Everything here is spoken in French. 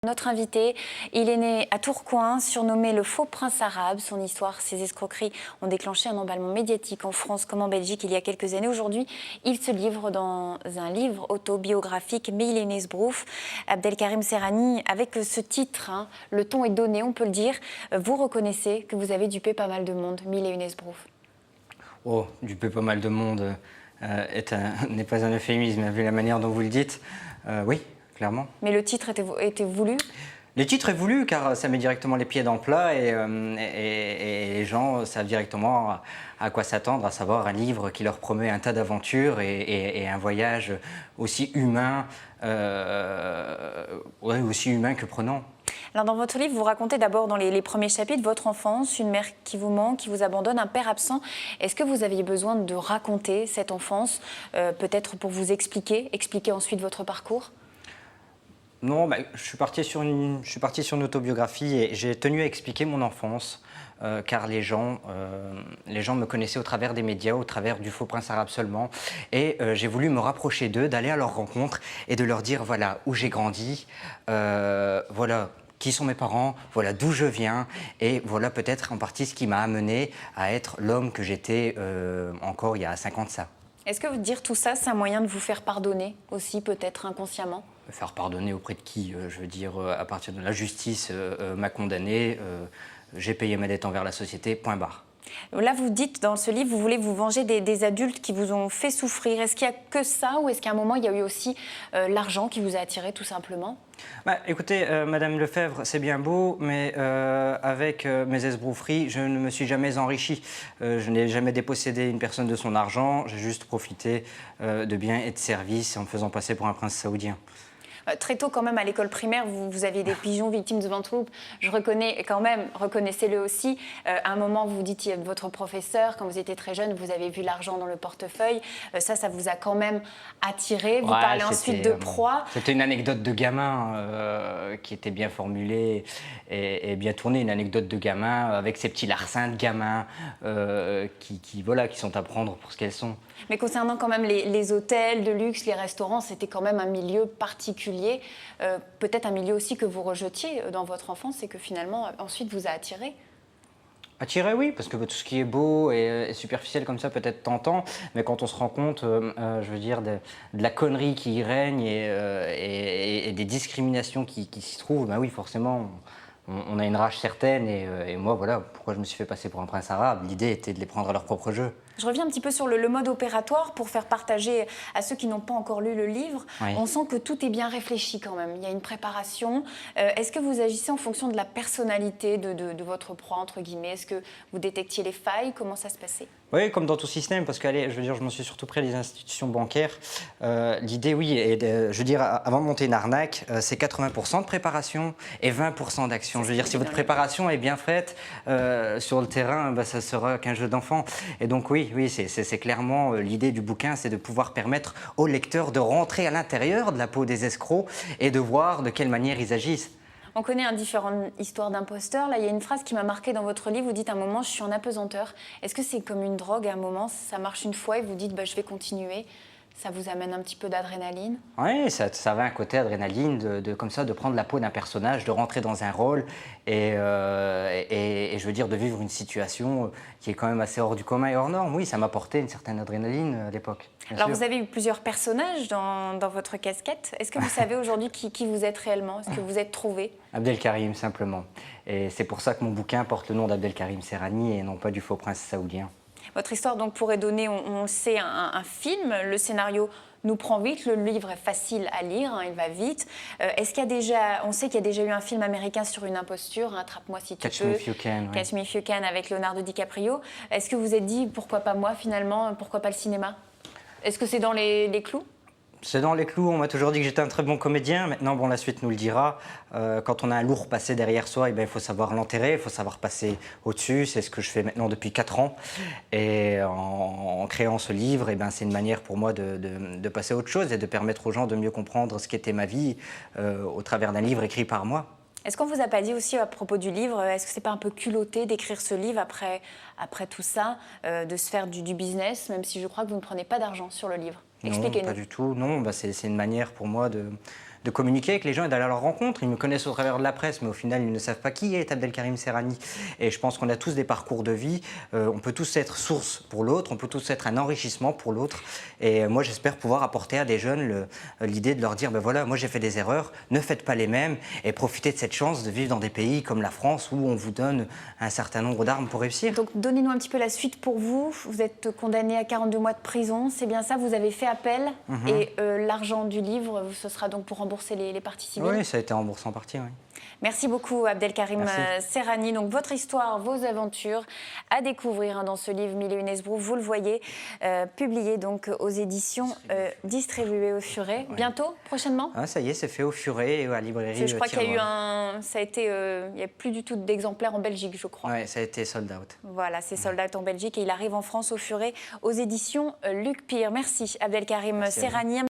Notre invité, il est né à Tourcoing, surnommé le faux prince arabe. Son histoire, ses escroqueries ont déclenché un emballement médiatique en France comme en Belgique il y a quelques années. Aujourd'hui, il se livre dans un livre autobiographique, Mais il est né Sbrouf. Abdelkarim Serrani, avec ce titre, le ton est donné, on peut le dire. Vous reconnaissez que vous avez dupé pas mal de monde, Mille et une Sbrouf. Oh, duper pas mal de monde n'est pas un euphémisme, vu la manière dont vous le dites. Oui, clairement. Mais le titre était voulu? Le titre est voulu car ça met directement les pieds dans le plat et les gens savent directement à quoi s'attendre, à savoir un livre qui leur promet un tas d'aventures et un voyage aussi humain, aussi humain que prenant. Alors dans votre livre, vous racontez d'abord dans les premiers chapitres votre enfance, une mère qui vous manque, qui vous abandonne, un père absent. Est-ce que vous aviez besoin de raconter cette enfance, peut-être pour vous expliquer ensuite votre parcours? Non, je suis parti sur une autobiographie et j'ai tenu à expliquer mon enfance, car les gens me connaissaient au travers des médias, au travers du faux prince arabe seulement. Et j'ai voulu me rapprocher d'eux, d'aller à leur rencontre et de leur dire voilà où j'ai grandi, voilà qui sont mes parents, voilà d'où je viens et voilà peut-être en partie ce qui m'a amené à être l'homme que j'étais encore il y a 5 ans de ça. Est-ce que dire tout ça, c'est un moyen de vous faire pardonner aussi, peut-être inconsciemment? Me faire pardonner auprès de qui? Je veux dire, à partir de la justice m'a condamné, j'ai payé ma dette envers la société, point barre. Là, vous dites dans ce livre, vous voulez vous venger des adultes qui vous ont fait souffrir. Est-ce qu'il n'y a que ça ou est-ce qu'à un moment, il y a eu aussi l'argent qui vous a attiré tout simplement? Écoutez, Madame Lefebvre, c'est bien beau, mais avec mes esbrouferies, je ne me suis jamais enrichi. Je n'ai jamais dépossédé une personne de son argent, j'ai juste profité de biens et de services en me faisant passer pour un prince saoudien. Très tôt, quand même, à l'école primaire, vous aviez des pigeons victimes de Ventloup. Je reconnais quand même, reconnaissez-le aussi. À un moment, vous dites à votre professeur, quand vous étiez très jeune, vous avez vu l'argent dans le portefeuille. Ça vous a quand même attiré. Vous parlez ensuite de proie. C'était une anecdote de gamin qui était bien formulée et bien tournée. Une anecdote de gamin avec ces petits larcins de gamins qui sont à prendre pour ce qu'elles sont. Mais concernant quand même les hôtels de luxe, les restaurants, c'était quand même un milieu particulier, peut-être un milieu aussi que vous rejetiez dans votre enfance et que finalement ensuite vous a attiré. Attiré, oui, parce que tout ce qui est beau et superficiel comme ça peut être tentant, mais quand on se rend compte, je veux dire, de la connerie qui y règne et des discriminations qui s'y trouvent, oui, forcément, on a une rage certaine et moi, voilà, pourquoi je me suis fait passer pour un prince arabe. L'idée était de les prendre à leur propre jeu. Je reviens un petit peu sur le mode opératoire pour faire partager à ceux qui n'ont pas encore lu le livre. Oui. On sent que tout est bien réfléchi quand même. Il y a une préparation. Est-ce que vous agissez en fonction de la personnalité de votre proie, entre guillemets? Est-ce que vous détectiez les failles? Comment ça se passait? Oui, comme dans tout système, parce que je veux dire, je m'en suis surtout pris à les institutions bancaires. L'idée, oui, est je veux dire, avant de monter une arnaque, c'est 80% de préparation et 20% d'action. Je veux dire, si votre préparation est bien faite sur le terrain, ça sera qu'un jeu d'enfant. Et donc, oui, c'est clairement l'idée du bouquin, c'est de pouvoir permettre aux lecteurs de rentrer à l'intérieur de la peau des escrocs et de voir de quelle manière ils agissent. On connaît différentes histoires d'imposteurs. Là, il y a une phrase qui m'a marquée dans votre livre. Vous dites à un moment, je suis en apesanteur. Est-ce que c'est comme une drogue à un moment? Ça marche une fois et vous dites, je vais continuer. Ça vous amène un petit peu d'adrénaline? Oui, ça va un côté adrénaline, comme ça, de prendre la peau d'un personnage, de rentrer dans un rôle et je veux dire, de vivre une situation qui est quand même assez hors du commun et hors norme. Oui, ça m'a apporté une certaine adrénaline à l'époque. Alors, vous avez eu plusieurs personnages dans votre casquette. Est-ce que vous savez aujourd'hui qui vous êtes réellement? Est-ce que vous êtes trouvé? Abdelkarim, simplement. Et c'est pour ça que mon bouquin porte le nom d'Abdelkarim Serrani et non pas du faux prince saoudien. Votre histoire donc pourrait donner, on le sait, un film. Le scénario nous prend vite, le livre est facile à lire, il va vite. Est-ce qu'il y a déjà, on sait qu'il y a déjà eu un film américain sur une imposture, Attrape-moi si tu peux. Catch Me If You Can. Catch Me If You Can avec Leonardo DiCaprio. Est-ce que vous vous êtes dit pourquoi pas moi finalement, pourquoi pas le cinéma? Est-ce que c'est dans les clous? C'est dans les clous, on m'a toujours dit que j'étais un très bon comédien. Maintenant, la suite nous le dira. Quand on a un lourd passé derrière soi, il faut savoir l'enterrer, il faut savoir passer au-dessus. C'est ce que je fais maintenant depuis 4 ans. Et en créant ce livre, c'est une manière pour moi de passer à autre chose et de permettre aux gens de mieux comprendre ce qu'était ma vie au travers d'un livre écrit par moi. Est-ce qu'on vous a pas dit aussi à propos du livre, est-ce que c'est pas un peu culotté d'écrire ce livre après tout ça, de se faire du business, même si je crois que vous ne prenez pas d'argent sur le livre? Non, pas du tout. Non, c'est une manière pour moi de communiquer avec les gens et d'aller à leur rencontre. Ils me connaissent au travers de la presse, mais au final, ils ne savent pas qui est Abdelkarim Serrani. Et je pense qu'on a tous des parcours de vie, on peut tous être source pour l'autre, on peut tous être un enrichissement pour l'autre. Et moi, j'espère pouvoir apporter à des jeunes l'idée de leur dire, ben voilà, moi j'ai fait des erreurs, ne faites pas les mêmes et profitez de cette chance de vivre dans des pays comme la France où on vous donne un certain nombre d'armes pour réussir. Donc donnez-nous un petit peu la suite pour vous. Vous êtes condamné à 42 mois de prison, c'est bien ça, vous avez fait appel et l'argent du livre, ce sera donc pour rembourser les parties civiles. Oui, ça a été remboursé en partie, oui. Merci beaucoup Abdelkarim Merci. Serrani. Donc votre histoire, vos aventures à découvrir dans ce livre Mille et une esbrouves, vous le voyez, publié donc aux éditions distribuées au Furet. Oui. Bientôt, prochainement? Ah, ça y est, c'est fait au Furet et à la librairie. Je crois qu'il y a eu ça a été, il n'y a plus du tout d'exemplaires en Belgique, je crois. Oui, ça a été sold out. Voilà, c'est sold out en Belgique et il arrive en France au Furet aux éditions Luc Pire. Merci Abdelkarim Serrani.